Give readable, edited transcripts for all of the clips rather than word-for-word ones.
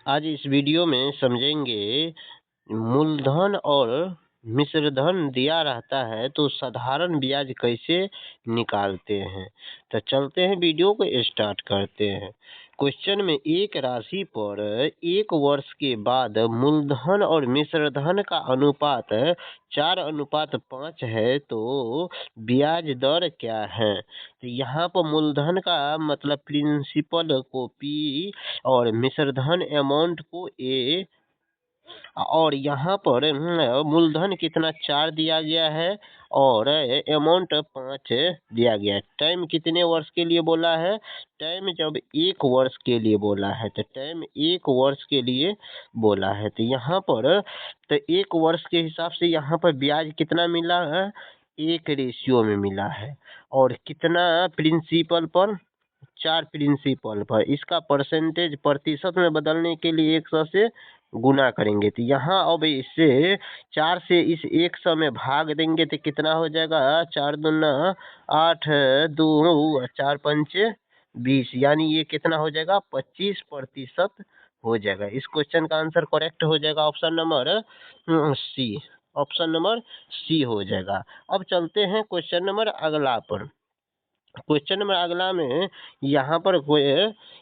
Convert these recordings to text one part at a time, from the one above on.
आज इस वीडियो में समझेंगे मूलधन और मिश्रधन दिया रहता है तो साधारण ब्याज कैसे निकालते हैं। तो चलते हैं वीडियो को स्टार्ट करते हैं। क्वेश्चन में एक राशि पर 1 वर्ष के बाद मूलधन और मिश्रधन का अनुपात 4:5 है तो ब्याज दर क्या है। तो यहाँ पर मूलधन का मतलब प्रिंसिपल को P और मिश्रधन अमाउंट को A और यहाँ पर मूलधन कितना 4 दिया गया है और अमाउंट 5 दिया गया है। टाइम कितने वर्ष के लिए बोला है? टाइम जब 1 वर्ष के लिए बोला है तो टाइम 1 वर्ष के लिए बोला है। तो यहाँ पर तो 1 वर्ष के हिसाब से यहाँ पर ब्याज कितना मिला है? 1 रेशियो में मिला है। और कितना प्रिंसिपल पर? 4 प्रिंसिपल पर। इसका परसेंटेज प्रतिशत में बदलने के लिए 100 से गुना करेंगे। तो यहाँ अब इससे 4 से इस 100 में भाग देंगे तो कितना हो जाएगा? 4 दूना 8, 2 4 पंचे 20, यानी ये कितना हो जाएगा? 25% हो जाएगा। इस क्वेश्चन का आंसर करेक्ट हो जाएगा option number C. Option number C हो जाएगा। अब चलते हैं क्वेश्चन नंबर अगला पर। क्वेश्चन नंबर अगला में यहाँ पर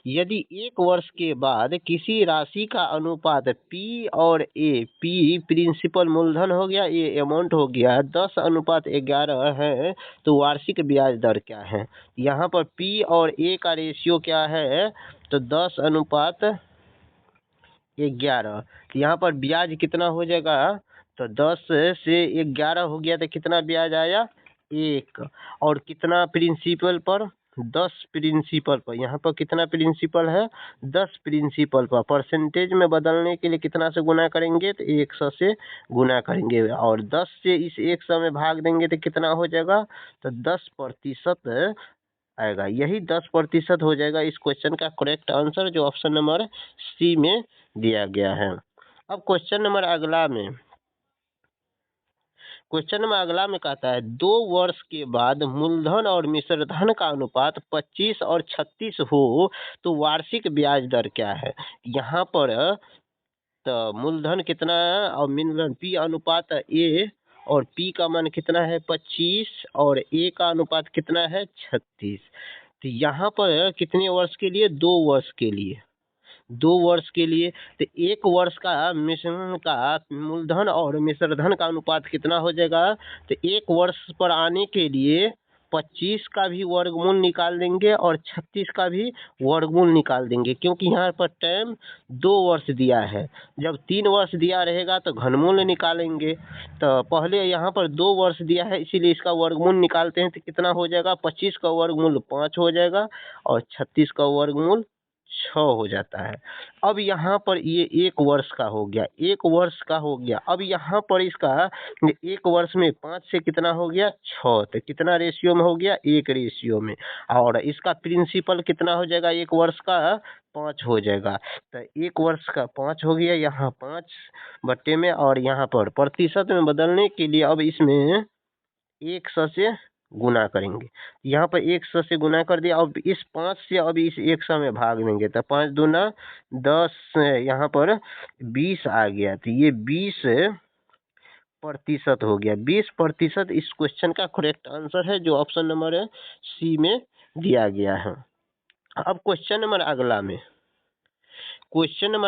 यदि 1 वर्ष के बाद किसी राशि का अनुपात P और A, P प्रिंसिपल मूलधन हो गया, A अमाउंट हो गया, 10:11 है तो वार्षिक ब्याज दर क्या है। यहाँ पर P और A का रेशियो क्या है? तो 10:11। यहाँ पर ब्याज कितना हो जाएगा? तो 10 से 11 हो गया तो कितना ब्याज आया? 1। और कितना प्रिंसिपल पर? 10 प्रिंसिपल पर। यहाँ पर कितना प्रिंसिपल है? 10 प्रिंसिपल पर। परसेंटेज में बदलने के लिए कितना से गुना करेंगे? तो 100 से गुना करेंगे और 10 से इस 100 में भाग देंगे तो कितना हो जाएगा? तो 10% आएगा। यही 10% हो जाएगा इस क्वेश्चन का करेक्ट आंसर, जो ऑप्शन नंबर सी में दिया गया है। अब क्वेश्चन नंबर अगला में कहता है 2 वर्ष के बाद मूलधन और मिश्रधन का अनुपात 25 और 36 हो तो वार्षिक ब्याज दर क्या है। यहाँ पर तो मूलधन कितना और मिश्रधन P अनुपात A और P का मान कितना है? 25 और A का अनुपात कितना है? 36। तो यहाँ पर कितने वर्ष के लिए? 2 वर्ष के लिए। 2 वर्ष के लिए तो 1 वर्ष का मिश्रण का मूलधन और मिश्रधन का अनुपात कितना हो जाएगा? तो 1 वर्ष पर आने के लिए 25 का भी वर्गमूल निकाल देंगे और 36 का भी वर्गमूल निकाल देंगे, क्योंकि यहाँ पर टाइम 2 वर्ष दिया है। जब 3 वर्ष दिया रहेगा तो घनमूल निकालेंगे। तो पहले यहाँ पर 2 वर्ष दिया है इसीलिए इसका वर्गमूल निकालते हैं तो कितना हो जाएगा? 25 का वर्गमूल 5 हो जाएगा और 36 का वर्गमूल 6 हो जाता है। अब यहाँ पर ये 1 वर्ष का हो गया, 1 वर्ष का हो गया। अब यहाँ पर इसका 1 वर्ष में 5 से कितना हो गया? 6। तो कितना रेशियो में हो गया? 1 रेशियो में। और इसका प्रिंसिपल कितना हो जाएगा? 1 वर्ष का 5 हो जाएगा। तो 1 वर्ष का 5 हो गया, यहाँ 5 में और यहाँ पर प्रतिशत में बदलने के लिए अब इसमें 100 से गुना करेंगे। यहाँ पर 100 से गुना कर दिया। अब इस 5 से अब इस 100 में भाग देंगे तो 5 दूना 10, यहाँ पर 20 आ गया। तो ये 20% हो गया। 20% इस क्वेश्चन का करेक्ट आंसर है, जो ऑप्शन नंबर सी में दिया गया है। अब क्वेश्चन नंबर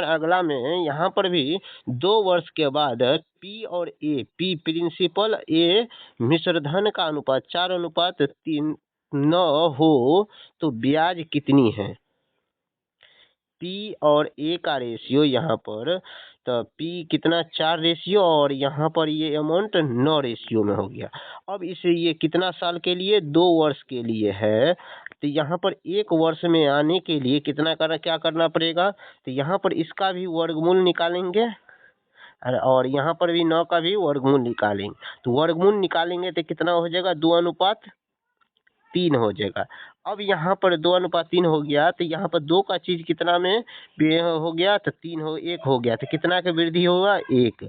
अगला में यहाँ पर भी 2 वर्ष के बाद P और A, P प्रिंसिपल, A मिश्रधन का अनुपात 4:9 हो तो ब्याज कितनी है। P और A का रेशियो यहाँ पर तो P कितना 4 रेशियो और यहाँ पर ये अमाउंट 9 रेशियो में हो गया। अब इसे ये कितना साल के लिए? 2 वर्ष के लिए है। तो यहाँ पर 1 वर्ष में आने के लिए क्या करना पड़ेगा? तो यहाँ पर इसका भी वर्गमूल निकालेंगे और यहाँ पर भी 9 का भी वर्गमूल निकालेंगे। तो वर्गमूल निकालेंगे तो कितना हो जाएगा? 2:3 हो जाएगा। अब यहाँ पर 2:3 हो गया तो यहाँ पर 2 का चीज कितना में हो गया? तो 1 हो गया। तो कितना का वृद्धि होगा? 1।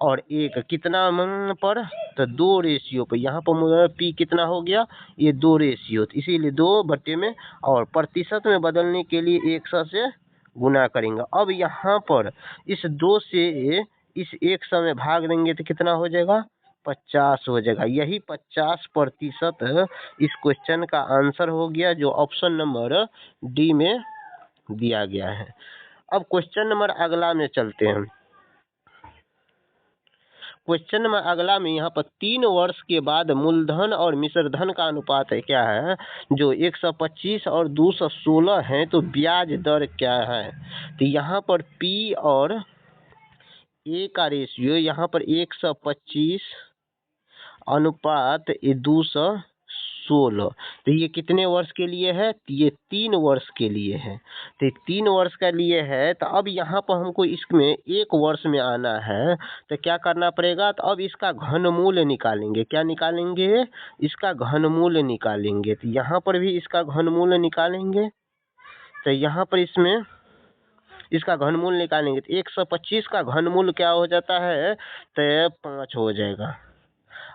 और 1 कितना पर? तो 2 रेशियो पर। यहाँ पर P कितना हो गया? ये 2 रेशियो, इसीलिए 2 बटे में और प्रतिशत में बदलने के लिए 100 से गुना करेंगे। अब यहाँ पर इस 2 से इस 100 में भाग देंगे तो कितना हो जाएगा, 50 हो जाएगा। यही 50% इस क्वेश्चन का आंसर हो गया, जो ऑप्शन नंबर डी में दिया गया है। अब क्वेश्चन नंबर अगला में चलते हैं। क्वेश्चन नंबर अगला में यहाँ पर 3 वर्ष के बाद मूलधन और मिश्रधन का अनुपात है क्या है, जो 125 और 216 है, तो ब्याज दर क्या है। तो यहाँ पर पी और ए का रेशियो यहाँ पर 125 अनुपात 216, तो ये कितने वर्ष के लिए है, ये 3 वर्ष के लिए है। तो 3 वर्ष के लिए है, तो अब यहाँ पर हमको इसमें 1 वर्ष में आना है, तो क्या करना पड़ेगा, तो अब इसका घनमूल निकालेंगे। क्या निकालेंगे, इसका घनमूल निकालेंगे। तो यहाँ पर भी इसका घनमूल निकालेंगे। तो यहाँ पर इसमें इसका घनमूल निकालेंगे तो 125 का घनमूल क्या हो जाता है, तो 5 हो जाएगा।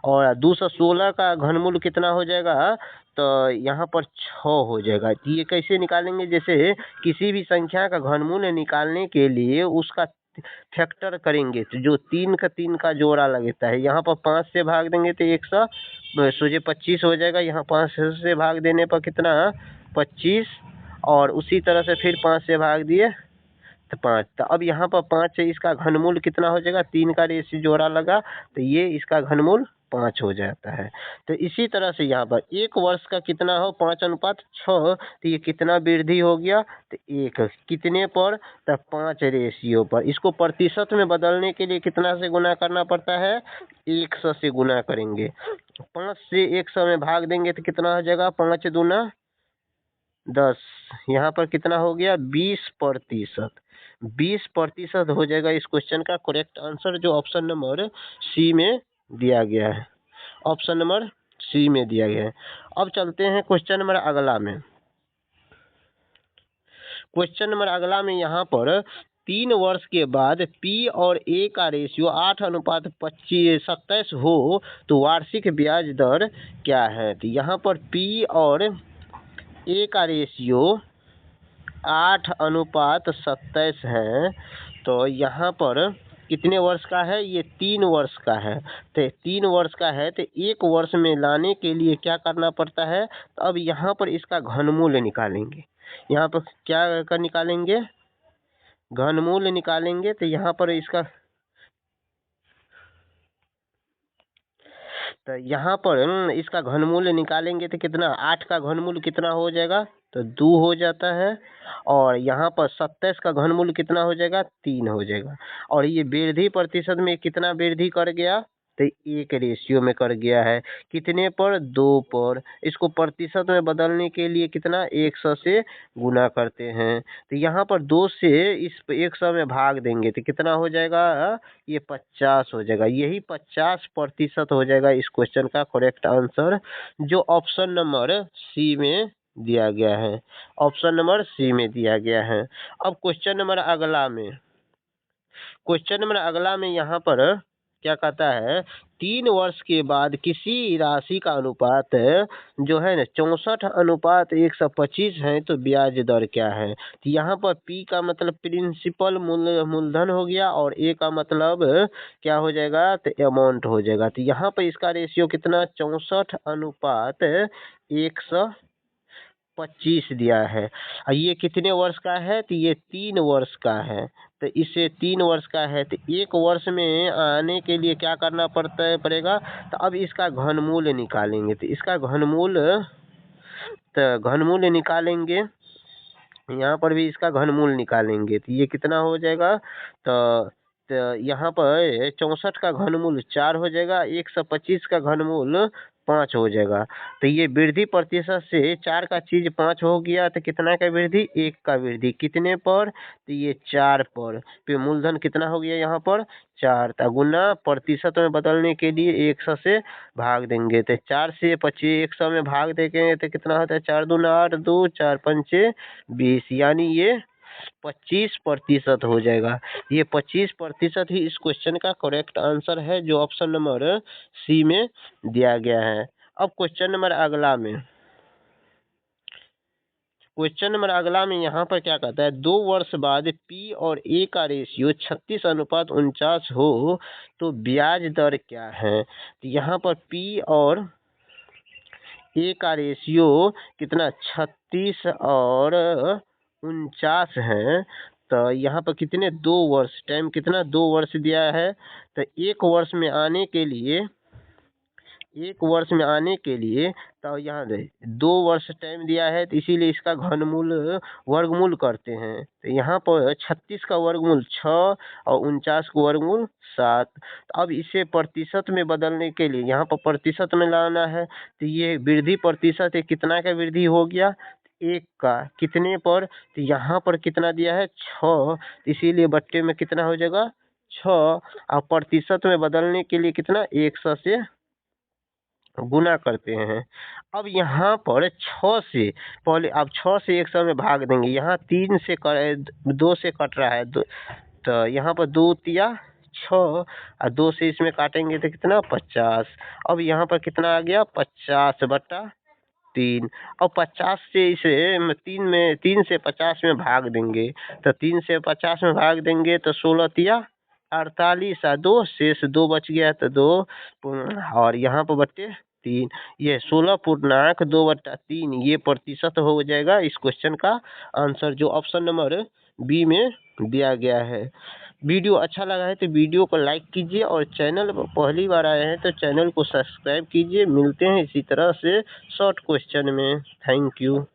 और 216 का घनमूल कितना हो जाएगा, तो यहाँ पर 6 हो जाएगा। तो ये कैसे निकालेंगे, जैसे किसी भी संख्या का घनमूल निकालने के लिए उसका फैक्टर करेंगे, तो जो 3 का जोड़ा लगता है, यहाँ पर 5 से भाग देंगे तो 125 हो जाएगा। यहाँ 5 से भाग देने पर कितना, 25, और उसी तरह से फिर 5 से भाग दिए तो 5। तो अब यहाँ पर 5 से इसका घनमूल कितना हो जाएगा, 3 का रेशियो जोड़ा लगा तो ये इसका घनमूल 5 हो जाता है। तो इसी तरह से यहाँ पर 1 वर्ष का कितना हो, 5:6, तो ये कितना वृद्धि हो गया, तो 1 कितने पर, तो 5 रेशियो पर। इसको प्रतिशत में बदलने के लिए कितना से गुना करना पड़ता है, 100 से गुना करेंगे। 5 से 100 में भाग देंगे तो कितना हो जाएगा, 5 दूना 10, यहाँ पर कितना हो गया, 20%। 20% हो जाएगा इस क्वेश्चन का करेक्ट आंसर, जो ऑप्शन नंबर सी में दिया गया है। ऑप्शन नंबर सी में दिया गया है। अब चलते हैं क्वेश्चन नंबर अगला में। क्वेश्चन नंबर अगला में यहाँ पर 3 वर्ष के बाद P और A का रेशियो 8:27 हो तो वार्षिक ब्याज दर क्या है। तो यहाँ पर P और A का रेशियो 8:27 है, तो यहाँ पर कितने वर्ष का है, ये 3 वर्ष का है। तो 3 वर्ष का है, तो 1 वर्ष में लाने के लिए क्या करना पड़ता है, तो अब यहाँ पर इसका घनमूल निकालेंगे। यहाँ पर क्या कर निकालेंगे, घनमूल निकालेंगे। तो यहाँ पर इसका, तो यहाँ पर इसका घनमूल निकालेंगे तो कितना, 8 का घनमूल कितना हो जाएगा, तो 2 हो जाता है। और यहाँ पर 27 का घनमूल कितना हो जाएगा, 3 हो जाएगा। और ये वृद्धि प्रतिशत में कितना वृद्धि कर गया, तो 1 रेशियो में कर गया है। कितने पर, 2 पर। इसको प्रतिशत में बदलने के लिए कितना, 100 से गुना करते हैं। तो यहाँ पर 2 से इस 100 में भाग देंगे तो कितना हो जाएगा, ये 50 हो जाएगा। यही 50% हो जाएगा इस क्वेश्चन का करेक्ट आंसर, जो ऑप्शन नंबर सी में दिया गया है। ऑप्शन नंबर सी में दिया गया है। अब क्वेश्चन नंबर अगला में, क्वेश्चन नंबर अगला में यहाँ पर क्या कहता है, 3 वर्ष के बाद किसी राशि का अनुपात जो है ना 64:125 है, तो ब्याज दर क्या है। तो यहाँ पर P का मतलब प्रिंसिपल मूलधन हो गया, और A का मतलब क्या हो जाएगा, तो अमाउंट हो जाएगा। तो यहाँ पर इसका रेशियो कितना, 64:125 दिया है। और ये कितने वर्ष का है, तो ये 3 वर्ष का है। तो इसे 3 वर्ष का है, तो 1 वर्ष में आने के लिए क्या करना पड़ेगा, तो अब इसका घनमूल निकालेंगे। तो इसका घनमूल, तो घनमूल निकालेंगे, यहाँ पर भी इसका घनमूल निकालेंगे। तो ये कितना हो जाएगा, तो यहाँ पर 64 का घनमूल 4 हो जाएगा, 125 का घनमूल 5 हो जाएगा। तो ये वृद्धि प्रतिशत से 4 का चीज 5 हो गया, तो कितना का वृद्धि, 1 का वृद्धि। कितने पर, तो ये 4 पर। फिर मूलधन कितना हो गया यहाँ पर, 4। तो गुना प्रतिशत में बदलने के लिए 100 से भाग देंगे। तो 4 से 25 100 में भाग देंगे तो कितना होता है, 4 दूना 8, 2 4 पंचे 20, यानी ये 25% हो जाएगा। ये 25% ही इस क्वेश्चन का करेक्ट आंसर है, जो ऑप्शन नंबर सी में दिया गया है। अब क्वेश्चन नंबर अगला में, क्वेश्चन नंबर अगला में यहाँ पर क्या कहता है, 2 वर्ष बाद P और A का रेशियो 36:49 हो तो ब्याज दर क्या है। तो यहाँ पर P और A का रेशियो कितना 36 और 49 है। तो यहाँ पर कितने 2 वर्ष टाइम कितना 2 वर्ष दिया है। तो 1 वर्ष में आने के लिए तो यहाँ 2 वर्ष टाइम दिया है, तो इसीलिए इसका घनमूल वर्गमूल करते हैं। तो यहाँ पर 36 का वर्गमूल 6 और 49 का वर्गमूल 7। तो अब इसे प्रतिशत में बदलने के लिए यहाँ पर प्रतिशत में लाना है। तो ये वृद्धि प्रतिशत है, कितना का वृद्धि हो गया 1 का, कितने पर, तो यहाँ पर कितना दिया है 6, इसीलिए बट्टे में कितना हो जाएगा 6। और प्रतिशत में बदलने के लिए कितना 100 से गुना करते हैं। अब यहाँ पर 6 से पहले अब 6 से 100 में भाग देंगे। यहाँ 2 से कट रहा है, तो यहाँ पर 2 तिया 6 और 2 से इसमें काटेंगे तो कितना 50। अब यहाँ पर कितना आ गया 50/3। और 50 से इसे 3 से 50 में भाग देंगे। तो 3 से 50 में भाग देंगे तो 16 तिया 48 और 2 शेष 2 बच गया, तो 2 और यहाँ पर बट्टे 3, ये 16.2/3 ये प्रतिशत हो जाएगा इस क्वेश्चन का आंसर, जो ऑप्शन नंबर बी में दिया गया है। वीडियो अच्छा लगा है तो वीडियो को लाइक कीजिए और चैनल पर पहली बार आए हैं तो चैनल को सब्सक्राइब कीजिए। मिलते हैं इसी तरह से शॉर्ट क्वेश्चन में। Thank you.